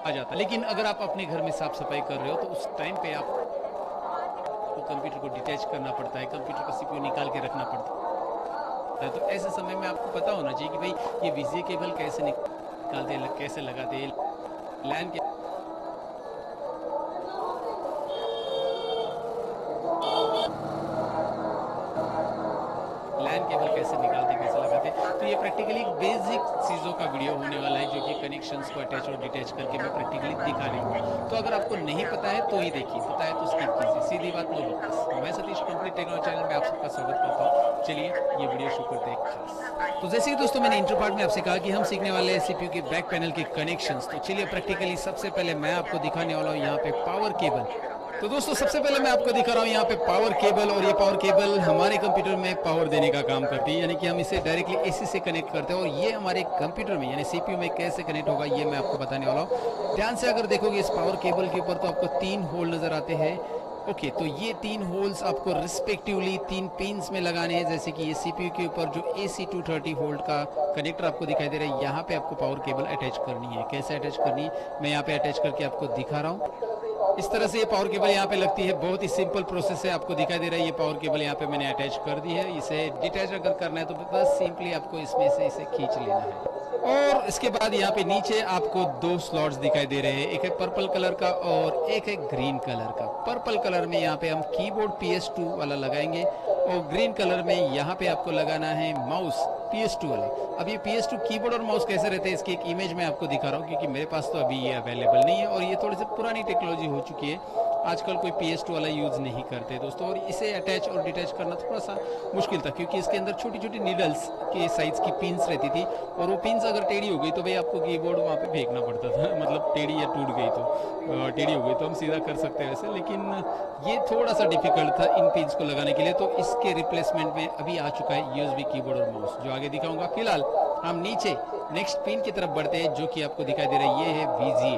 आ जाता। लेकिन अगर आप अपने घर में साफ सफाई कर रहे हो तो उस टाइम पे आप कंप्यूटर को डिटैच करना पड़ता है, कंप्यूटर का सीपीयू निकाल के रखना पड़ता है। तो ऐसे समय में आपको पता होना चाहिए कि भाई ये वीजीए केबल कैसे निकालते हैं, कैसे लगाते हैं, लैन के लैन केबल कैसे निकालते हैं, कैसे लगाते हैं। तो ये प्रैक्टिकली बेसिक चीज़ों का वीडियो होने वाला है, जो कि कनेक्शंस को अटैच और डिटैच करके मैं प्रैक्टिकली दिखाने वाला। तो अगर आपको नहीं पता है तो ही देखिए, पता है तो स्किप कीजिए, सीधी बात, नो बकवास। मैं सतीश कंप्लीट टेक्नोलॉजी चैनल में आप सबका स्वागत करता हूँ। चलिए ये वीडियो शुरू करते हैं खास। तो जैसे कि दोस्तों मैंने इंटर पार्ट में आपसे कहा कि हम सीखने वाले हैं सीपीयू के बैक पैनल के कनेक्शंस। तो चलिए प्रैक्टिकली सबसे पहले मैं आपको दिखाने वाला हूँ यहाँ पे पावर केबल। तो दोस्तों सबसे पहले मैं आपको दिखा रहा हूँ यहाँ पे पावर केबल, और ये पावर केबल हमारे कंप्यूटर में पावर देने का काम करती है, यानी कि हम इसे डायरेक्टली एसी से कनेक्ट करते हैं। और ये हमारे कंप्यूटर में यानी सीपीयू में कैसे कनेक्ट होगा ये मैं आपको बताने वाला हूँ। ध्यान से अगर देखोगे इस पावर केबल के ऊपर तो आपको 3 होल नजर आते हैं। ओके, तो ये 3 होल्स आपको रिस्पेक्टिवली 3 पिन्स में लगाने हैं। जैसे कि ये सीपीयू के ऊपर जो AC 230 वोल्ट का कनेक्टर आपको दिखाई दे रहा है, यहाँ पे आपको पावर केबल अटैच करनी है। कैसे अटैच करनी है मैं यहाँ पे अटैच करके आपको दिखा रहा हूँ। इस तरह से ये पावर केबल यहाँ पे लगती है। बहुत ही सिंपल प्रोसेस है, आपको दिखाई दे रहा है। ये पावर केबल यहाँ पे मैंने अटैच कर दी है। इसे डिटैच अगर करना है तो बस सिंपली आपको इसमें से इसे खींच लेना है। और इसके बाद यहाँ पे नीचे आपको 2 स्लॉट्स दिखाई दे रहे हैं, एक है पर्पल कलर का और एक है ग्रीन कलर का। पर्पल कलर में यहाँ पे हम कीबोर्ड PS2 वाला लगाएंगे, और ग्रीन कलर में यहाँ पे आपको लगाना है माउस PS2 वाला। अब ये PS2 कीबोर्ड और माउस कैसे रहते हैं इसकी एक इमेज मैं आपको दिखा रहा हूँ, क्योंकि मेरे पास तो अभी ये अवेलेबल नहीं है और ये थोड़ी सी पुरानी टेक्नोलॉजी हो चुकी है। आजकल कोई PS2 वाला यूज नहीं करते दोस्तों। और इसे अटैच और डिटैच करना थोड़ा सा मुश्किल था, क्योंकि इसके अंदर छोटी छोटी नीडल्स के साइज की पिन्स रहती थी, और वो पिन्स अगर टेढ़ी हो गई तो भाई आपको कीबोर्ड वहाँ पे फेंकना पड़ता था। मतलब टेढ़ी या टूट गई तो टेढ़ी हो गई तो हम सीधा कर सकते हैं वैसे, लेकिन ये थोड़ा सा डिफिकल्ट था इन पिन्स को लगाने के लिए। तो इसके रिप्लेसमेंट में अभी आ चुका है USB कीबोर्ड और माउस, जो आगे दिखाऊंगा। फिलहाल हम नीचे नेक्स्ट पिन की तरफ बढ़ते हैं, जो कि आपको दिखाई दे रहा है। ये है VGA,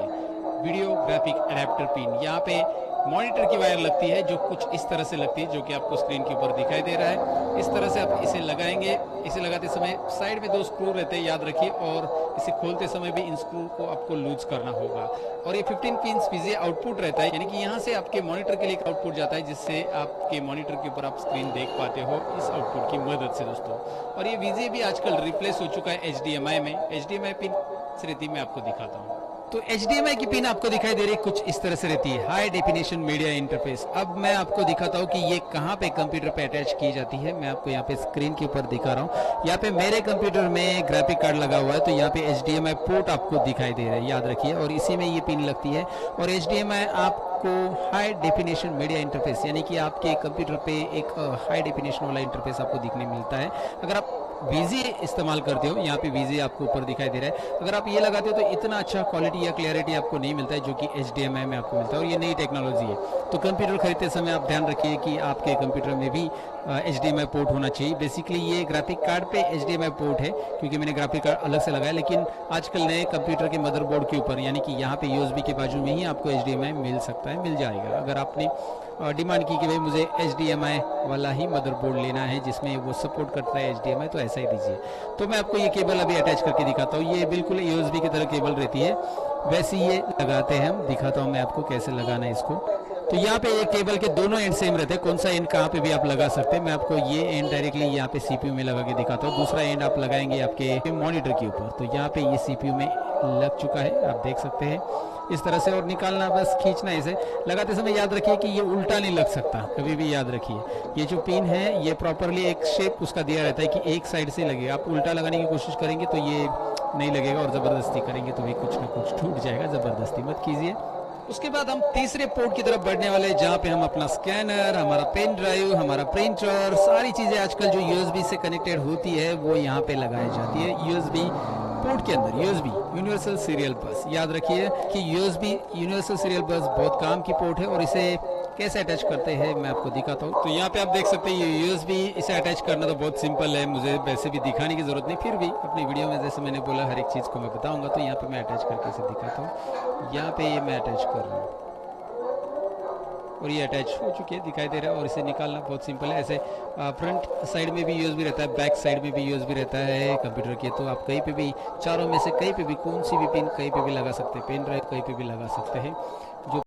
video graphic adapter pin. यहाँ पे मॉनिटर की वायर लगती है, जो कुछ इस तरह से लगती है, जो कि आपको स्क्रीन के ऊपर दिखाई दे रहा है। इस तरह से आप इसे लगाएंगे। इसे लगाते समय साइड में 2 स्क्रू रहते हैं, याद रखिए, और इसे खोलते समय भी इन स्क्रू को आपको लूज करना होगा। और ये 15 पिन VGA आउटपुट रहता है, यानी कि यहाँ से आपके मॉनिटर के लिए एक आउटपुट जाता है, जिससे आपके मॉनिटर के ऊपर आप स्क्रीन देख पाते हो इस आउटपुट की मदद से दोस्तों। और ये VGA भी आजकल रिप्लेस हो चुका है HDMI में। HDMI पिन रहती मैं आपको दिखाता हूँ। तो HDMI की पिन आपको दिखाई दे रही है कुछ इस तरह से रहती है, हाई डेफिनेशन मीडिया इंटरफेस। अब मैं आपको दिखाता हूँ कि ये कहाँ पे कंप्यूटर पे अटैच की जाती है। मैं आपको यहाँ पे स्क्रीन के ऊपर दिखा रहा हूँ। यहाँ पे मेरे कंप्यूटर में ग्राफिक कार्ड लगा हुआ है, तो यहाँ पे HDMI पोर्ट आपको दिखाई दे रहा है, याद रखिए। और इसी में ये पिन लगती है। और HDMI आपको हाई डेफिनेशन मीडिया इंटरफेस, यानी कि आपके कंप्यूटर पे एक हाई डेफिनेशन वाला इंटरफेस आपको दिखने मिलता है। अगर आप VGA इस्तेमाल करते हो, यहाँ पे VGA आपको ऊपर दिखाई दे रहा है। अगर आप ये लगाते हो तो इतना अच्छा क्वालिटी या क्लियरिटी आपको नहीं मिलता है, जो कि HDMI में आपको मिलता है। और ये नई टेक्नोलॉजी है, तो कंप्यूटर खरीदते समय आप ध्यान रखिए कि आपके कंप्यूटर में भी HDMI पोर्ट होना चाहिए। बेसिकली ये ग्राफिक कार्ड पे HDMI पोर्ट है, क्योंकि मैंने ग्राफिक कार्ड अलग से लगाया। लेकिन आजकल नए कंप्यूटर के मदरबोर्ड के ऊपर, यानी कि यहाँ पे USB के बाजू में ही आपको HDMI मिल सकता है, मिल जाएगा। अगर आपने डिमांड की कि भाई मुझे HDMI वाला ही मदरबोर्ड लेना है जिसमें वो सपोर्ट करता है HDMI, तो ऐसा ही दीजिए। तो मैं आपको ये केबल अभी अटैच करके दिखाता हूँ। ये बिल्कुल USB की तरह केबल रहती है, वैसे ये लगाते हैं हम। दिखाता हूँ मैं आपको कैसे लगाना है इसको। तो यहाँ पे ये केबल के दोनों एंड सेम रहते हैं, कौन सा एंड कहाँ पे भी आप लगा सकते हैं। मैं आपको ये एंड डायरेक्टली यहाँ पे CPU में लगा के दिखाता हूँ। दूसरा एंड आप लगाएंगे आपके मॉनिटर के ऊपर। तो यहाँ पे ये CPU में लग चुका है, आप देख सकते हैं इस तरह से। और निकालना, बस खींचना है इसे। लगाते समय याद रखिए कि ये उल्टा नहीं लग सकता, कभी भी याद रखिए। ये जो पिन है ये प्रॉपरली एक शेप उसका दिया रहता है कि एक साइड से लगे। आप उल्टा लगाने की कोशिश करेंगे तो ये नहीं लगेगा, और ज़बरदस्ती करेंगे तो भी कुछ ना कुछ टूट जाएगा। ज़बरदस्ती मत कीजिए। उसके बाद हम तीसरे पोर्ट की तरफ बढ़ने वाले, जहाँ पे हम अपना स्कैनर, हमारा पेन ड्राइव, हमारा प्रिंटर, सारी चीज़ें आजकल जो USB से कनेक्टेड होती है वो यहाँ पे लगाई जाती है। USB पोर्ट के अंदर USB यूनिवर्सल सीरियल बस, याद रखिए कि USB यूनिवर्सल सीरियल बस बहुत काम की पोर्ट है। और इसे कैसे अटैच करते हैं मैं आपको दिखाता हूँ। तो यहाँ पे आप देख सकते हैं ये USB, इसे अटैच करना तो बहुत सिंपल है, मुझे वैसे भी दिखाने की जरूरत नहीं, फिर भी अपनी वीडियो में जैसे मैंने बोला हर एक चीज़ को मैं बताऊंगा। तो यहाँ पे मैं अटैच करके इसे दिखाता हूँ। यहाँ पे ये मैं अटैच कर रहा हूँ। और ये अटैच हो चुकी है, दिखाई दे रहा है। और इसे निकालना बहुत सिंपल है। ऐसे फ्रंट साइड में भी यूएसबी रहता है, बैक साइड में भी यूएसबी रहता है कंप्यूटर के। तो आप कहीं पे भी चारों में से कहीं पे भी कौन सी भी पिन कहीं पे भी लगा सकते हैं, पेन ड्राइव कहीं पे भी लगा सकते हैं। जो